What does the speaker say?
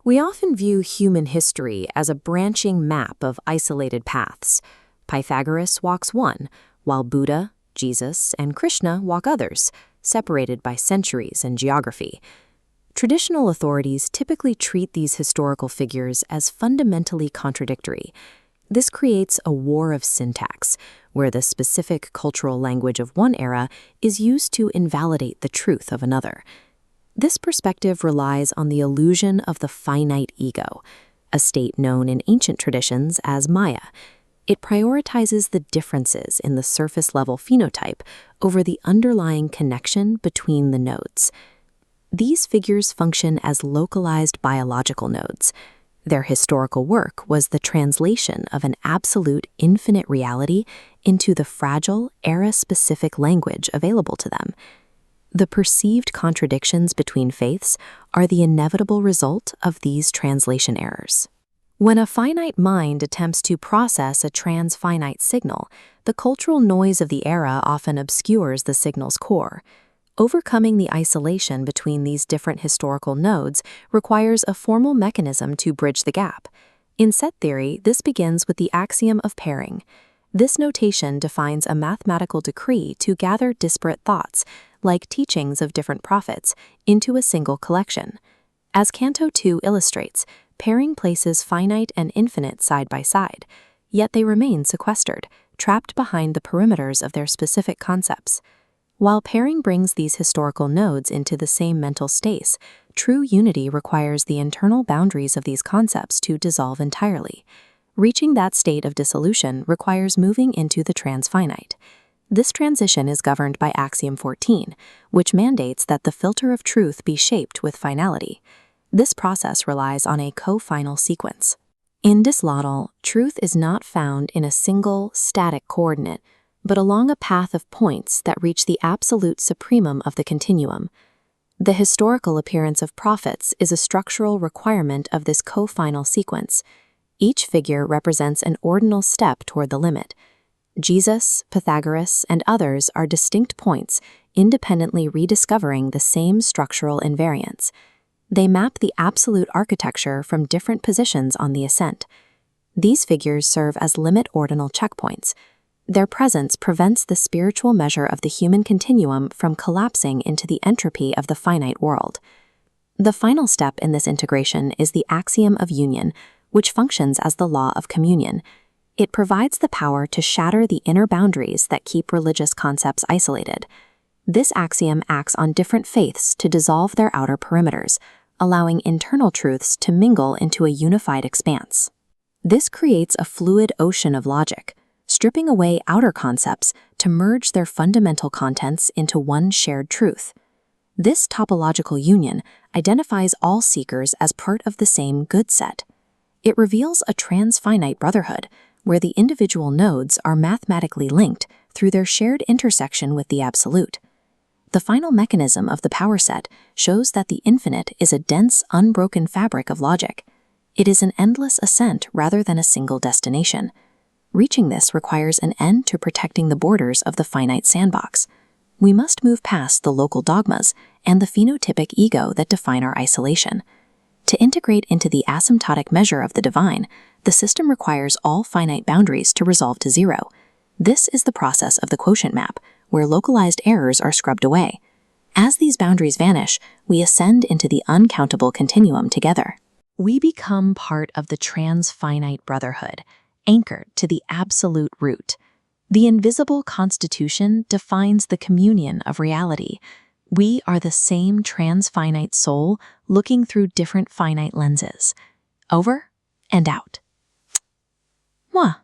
We often view human history as a branching map of isolated paths. Pythagoras walks one, while Buddha, Jesus, and Krishna walk others, separated by centuries and geography. Traditional authorities typically treat these historical figures as fundamentally contradictory. This creates a war of syntax, where the specific cultural language of one era is used to invalidate the truth of another. This perspective relies on the illusion of the finite ego, a state known in ancient traditions as Maya. It prioritizes the differences in the surface-level phenotype over the underlying connection between the nodes. These figures function as localized biological nodes. Their historical work was the translation of an absolute infinite reality into the fragile, era-specific language available to them. The perceived contradictions between faiths are the inevitable result of these translation errors. When a finite mind attempts to process a transfinite signal, the cultural noise of the era often obscures the signal's core. Overcoming the isolation between these different historical nodes requires a formal mechanism to bridge the gap. In set theory, this begins with the axiom of pairing. This notation defines a mathematical decree to gather disparate thoughts, like teachings of different prophets, into a single collection. As Canto 2 illustrates, pairing places finite and infinite side by side, yet they remain sequestered, trapped behind the perimeters of their specific concepts. While pairing brings these historical nodes into the same mental space, true unity requires the internal boundaries of these concepts to dissolve entirely. Reaching that state of dissolution requires moving into the transfinite. This transition is governed by Axiom 14, which mandates that the filter of truth be shaped with finality. This process relies on a co-final sequence. In dislodal, truth is not found in a single, static coordinate, but along a path of points that reach the absolute supremum of the continuum. The historical appearance of prophets is a structural requirement of this co-final sequence. Each figure represents an ordinal step toward the limit. Jesus, Pythagoras, and others are distinct points, independently rediscovering the same structural invariance. They map the absolute architecture from different positions on the ascent. These figures serve as limit ordinal checkpoints. Their presence prevents the spiritual measure of the human continuum from collapsing into the entropy of the finite world. The final step in this integration is the axiom of union, which functions as the law of communion. It provides the power to shatter the inner boundaries that keep religious concepts isolated. This axiom acts on different faiths to dissolve their outer perimeters, allowing internal truths to mingle into a unified expanse. This creates a fluid ocean of logic, stripping away outer concepts to merge their fundamental contents into one shared truth. This topological union identifies all seekers as part of the same good set. It reveals a transfinite brotherhood, where the individual nodes are mathematically linked through their shared intersection with the absolute. The final mechanism of the power set shows that the infinite is a dense, unbroken fabric of logic. It is an endless ascent rather than a single destination. Reaching this requires an end to protecting the borders of the finite sandbox. We must move past the local dogmas and the phenotypic ego that define our isolation. To integrate into the asymptotic measure of the divine, the system requires all finite boundaries to resolve to zero. This is the process of the quotient map, where localized errors are scrubbed away. As these boundaries vanish, we ascend into the uncountable continuum together. We become part of the transfinite brotherhood, anchored to the absolute root. The invisible constitution defines the communion of reality. We are the same transfinite soul looking through different finite lenses. Over and out. Mwah.